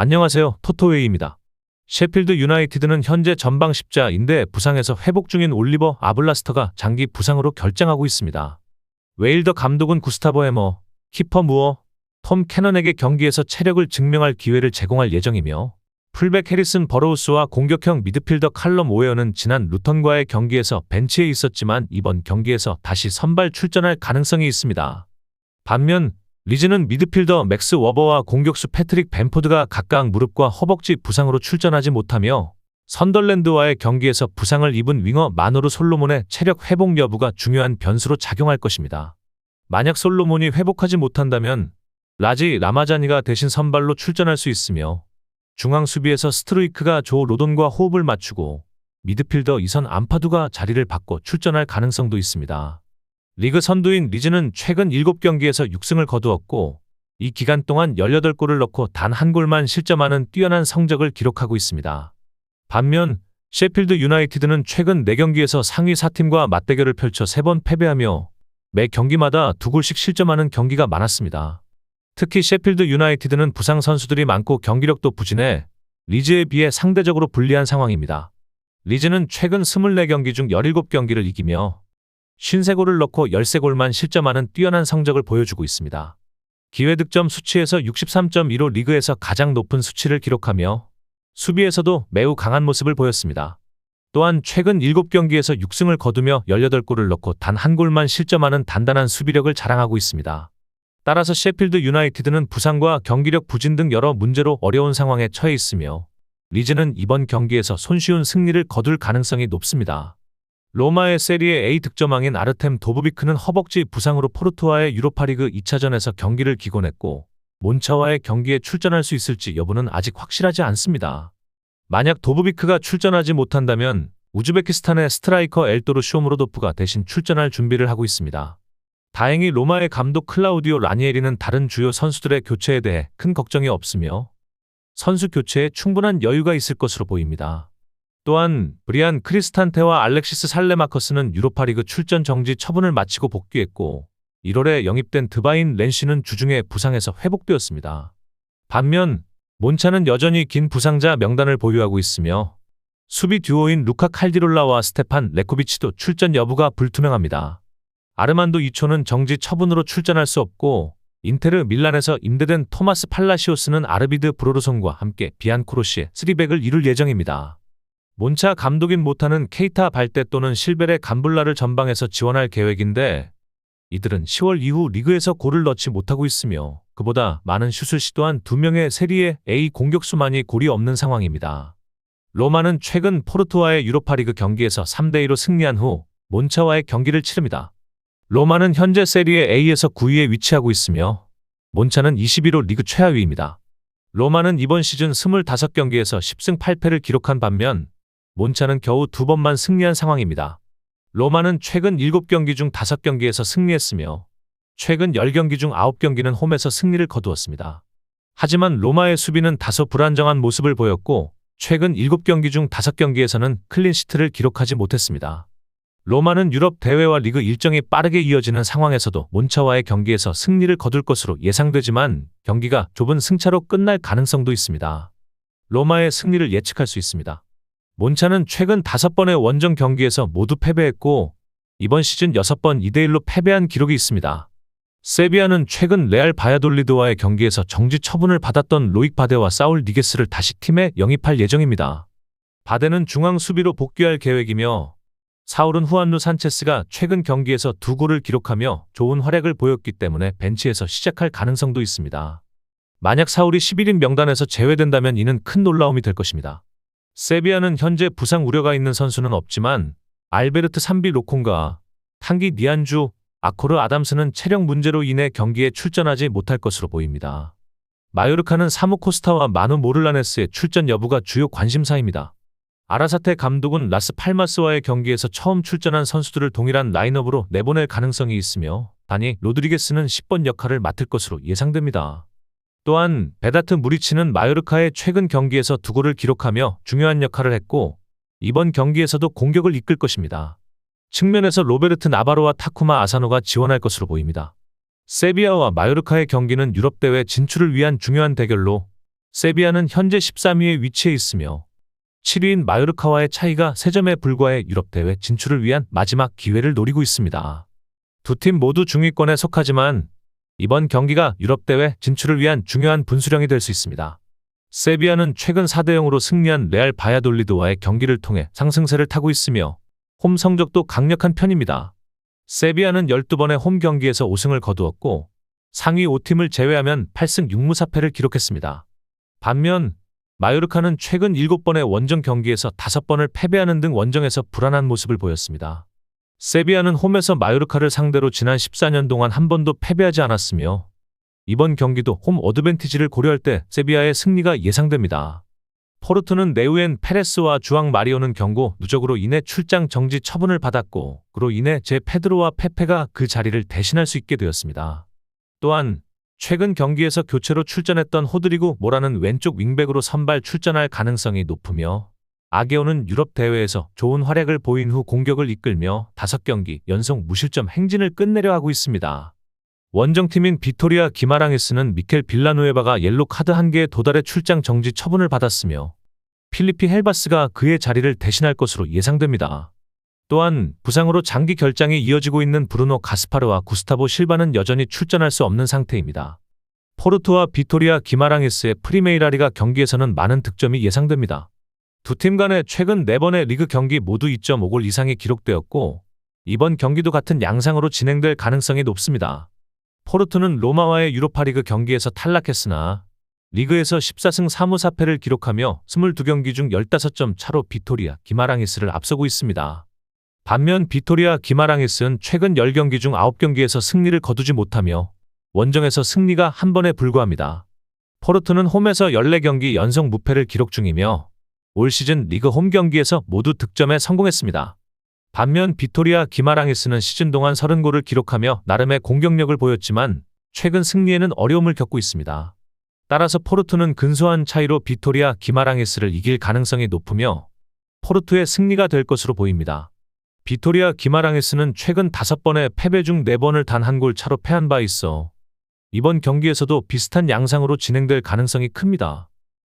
안녕하세요. 토토웨이입니다. 셰필드 유나이티드는 현재 전방 십자인대 부상에서 회복 중인 올리버 아블라스터가 장기 부상으로 결장하고 있습니다. 웨일더 감독은 구스타보 해머, 키퍼 무어, 톰 캐넌에게 경기에서 체력을 증명할 기회를 제공할 예정이며 풀백 해리슨 버로우스와 공격형 미드필더 칼럼 오웨어는 지난 루턴과의 경기에서 벤치에 있었지만 이번 경기에서 다시 선발 출전할 가능성이 있습니다. 반면 리즈는 미드필더 맥스 워버와 공격수 패트릭 벤포드가 각각 무릎과 허벅지 부상으로 출전하지 못하며 선덜랜드와의 경기에서 부상을 입은 윙어 마노르 솔로몬의 체력 회복 여부가 중요한 변수로 작용할 것입니다. 만약 솔로몬이 회복하지 못한다면 라지 라마자니가 대신 선발로 출전할 수 있으며 중앙 수비에서 스트루이크가 조 로돈과 호흡을 맞추고 미드필더 2선 암파두가 자리를 바꿔 출전할 가능성도 있습니다. 리그 선두인 리즈는 최근 7경기에서 6승을 거두었고 이 기간 동안 18골을 넣고 단 한 골만 실점하는 뛰어난 성적을 기록하고 있습니다. 반면 셰필드 유나이티드는 최근 4경기에서 상위 4팀과 맞대결을 펼쳐 3번 패배하며 매 경기마다 2골씩 실점하는 경기가 많았습니다. 특히 셰필드 유나이티드는 부상 선수들이 많고 경기력도 부진해 리즈에 비해 상대적으로 불리한 상황입니다. 리즈는 최근 24경기 중 17경기를 이기며 53골을 넣고 13골만 실점하는 뛰어난 성적을 보여주고 있습니다. 기회득점 수치에서 63.15 리그에서 가장 높은 수치를 기록하며 수비에서도 매우 강한 모습을 보였습니다. 또한 최근 7경기에서 6승을 거두며 18골을 넣고 단 한 골만 실점하는 단단한 수비력을 자랑하고 있습니다. 따라서 셰필드 유나이티드는 부상과 경기력 부진 등 여러 문제로 어려운 상황에 처해 있으며 리즈는 이번 경기에서 손쉬운 승리를 거둘 가능성이 높습니다. 로마의 세리에 A 득점왕인 아르템 도브비크는 허벅지 부상으로 포르투와의 유로파리그 2차전에서 경기를 기곤했고 몬차와의 경기에 출전할 수 있을지 여부는 아직 확실하지 않습니다. 만약 도브비크가 출전하지 못한다면 우즈베키스탄의 스트라이커 엘도르 쇼무로도프가 대신 출전할 준비를 하고 있습니다. 다행히 로마의 감독 클라우디오 라니에리는 다른 주요 선수들의 교체에 대해 큰 걱정이 없으며 선수 교체에 충분한 여유가 있을 것으로 보입니다. 또한 브리안 크리스탄테와 알렉시스 살레마커스는 유로파리그 출전 정지 처분을 마치고 복귀했고 1월에 영입된 드바인 렌시는 주중에 부상에서 회복되었습니다. 반면 몬차는 여전히 긴 부상자 명단을 보유하고 있으며 수비 듀오인 루카 칼디롤라와 스테판 레코비치도 출전 여부가 불투명합니다. 아르만도 이초는 정지 처분으로 출전할 수 없고 인테르 밀란에서 임대된 토마스 팔라시오스는 아르비드 브로르송과 함께 비안코로시의 3백을 이룰 예정입니다. 몬차 감독인 모타는 케이타 발떼 또는 실베레 감블라를 전방에서 지원할 계획인데 이들은 10월 이후 리그에서 골을 넣지 못하고 있으며 그보다 많은 슛을 시도한 2명의 세리에 A 공격수만이 골이 없는 상황입니다. 로마는 최근 포르투와의 유로파리그 경기에서 3대2로 승리한 후 몬차와의 경기를 치릅니다. 로마는 현재 세리에 A에서 9위에 위치하고 있으며 몬차는 21호 리그 최하위입니다. 로마는 이번 시즌 25경기에서 10승 8패를 기록한 반면 몬차는 겨우 2번만 승리한 상황입니다. 로마는 최근 7경기 중 5경기에서 승리했으며 최근 10경기 중 9경기는 홈에서 승리를 거두었습니다. 하지만 로마의 수비는 다소 불안정한 모습을 보였고 최근 7경기 중 5경기에서는 클린시트를 기록하지 못했습니다. 로마는 유럽 대회와 리그 일정이 빠르게 이어지는 상황에서도 몬차와의 경기에서 승리를 거둘 것으로 예상되지만 경기가 좁은 승차로 끝날 가능성도 있습니다. 로마의 승리를 예측할 수 있습니다. 몬차는 최근 5번의 원정 경기에서 모두 패배했고 이번 시즌 6번 2대1로 패배한 기록이 있습니다. 세비야는 최근 레알 바야돌리드와의 경기에서 정지 처분을 받았던 로익 바데와 사울 니게스를 다시 팀에 영입할 예정입니다. 바데는 중앙 수비로 복귀할 계획이며 사울은 후안루 산체스가 최근 경기에서 2골을 기록하며 좋은 활약을 보였기 때문에 벤치에서 시작할 가능성도 있습니다. 만약 사울이 11인 명단에서 제외된다면 이는 큰 놀라움이 될 것입니다. 세비야는 현재 부상 우려가 있는 선수는 없지만 알베르트 산비 로콩과 탕기 니안주, 아코르 아담스는 체력 문제로 인해 경기에 출전하지 못할 것으로 보입니다. 마요르카는 사무 코스타와 마누 모를라네스의 출전 여부가 주요 관심사입니다. 아라사테 감독은 라스 팔마스와의 경기에서 처음 출전한 선수들을 동일한 라인업으로 내보낼 가능성이 있으며 다니 로드리게스는 10번 역할을 맡을 것으로 예상됩니다. 또한 베다트 무리치는 마요르카의 최근 경기에서 2골을 기록하며 중요한 역할을 했고 이번 경기에서도 공격을 이끌 것입니다. 측면에서 로베르트 나바로와 타쿠마 아사노가 지원할 것으로 보입니다. 세비야와 마요르카의 경기는 유럽대회 진출을 위한 중요한 대결로 세비야는 현재 13위에 위치해 있으며 7위인 마요르카와의 차이가 3점에 불과해 유럽 대회 진출을 위한 마지막 기회를 노리고 있습니다. 두 팀 모두 중위권에 속하지만 이번 경기가 유럽 대회 진출을 위한 중요한 분수령이 될 수 있습니다. 세비야는 최근 4대 0으로 승리한 레알 바야돌리드와의 경기를 통해 상승세를 타고 있으며 홈 성적도 강력한 편입니다. 세비야는 12번의 홈 경기에서 5승을 거두었고 상위 5팀을 제외하면 8승 6무 4패를 기록했습니다. 반면 마요르카는 최근 7번의 원정 경기에서 5번을 패배하는 등 원정에서 불안한 모습을 보였습니다. 세비야는 홈에서 마요르카를 상대로 지난 14년 동안 한 번도 패배하지 않았으며 이번 경기도 홈 어드밴티지를 고려할 때 세비야의 승리가 예상됩니다. 포르투는 네우엔 페레스와 주앙 마리오는 경고 누적으로 인해 출장 정지 처분을 받았고 그로 인해 제 페드로와 페페가 그 자리를 대신할 수 있게 되었습니다. 또한 최근 경기에서 교체로 출전했던 호드리고 모라는 왼쪽 윙백으로 선발 출전할 가능성이 높으며 아게오는 유럽 대회에서 좋은 활약을 보인 후 공격을 이끌며 5경기 연속 무실점 행진을 끝내려 하고 있습니다. 원정팀인 비토리아 기마랑이스는 미켈 빌라누에바가 옐로 카드 1개에 도달해 출장 정지 처분을 받았으며 필리피 헬바스가 그의 자리를 대신할 것으로 예상됩니다. 또한 부상으로 장기 결장이 이어지고 있는 브루노 가스파르와 구스타보 실바는 여전히 출전할 수 없는 상태입니다. 포르투와 비토리아 기마랑이스의 프리메이라리가 경기에서는 많은 득점이 예상됩니다. 두 팀 간의 최근 4번의 리그 경기 모두 2.5골 이상이 기록되었고 이번 경기도 같은 양상으로 진행될 가능성이 높습니다. 포르투는 로마와의 유로파리그 경기에서 탈락했으나 리그에서 14승 4무 4패를 기록하며 22경기 중 15점 차로 비토리아 기마랑이스를 앞서고 있습니다. 반면 비토리아 기마랑이스는 최근 10경기 중 9경기에서 승리를 거두지 못하며 원정에서 승리가 한 번에 불과합니다. 포르투는 홈에서 14경기 연속 무패를 기록 중이며 올 시즌 리그 홈 경기에서 모두 득점에 성공했습니다. 반면 비토리아 기마랑이스는 시즌 동안 30골을 기록하며 나름의 공격력을 보였지만 최근 승리에는 어려움을 겪고 있습니다. 따라서 포르투는 근소한 차이로 비토리아 기마랑이스를 이길 가능성이 높으며 포르투의 승리가 될 것으로 보입니다. 비토리아 기마랑이스는 최근 5번의 패배 중 4번을 단 1골 차로 패한 바 있어 이번 경기에서도 비슷한 양상으로 진행될 가능성이 큽니다.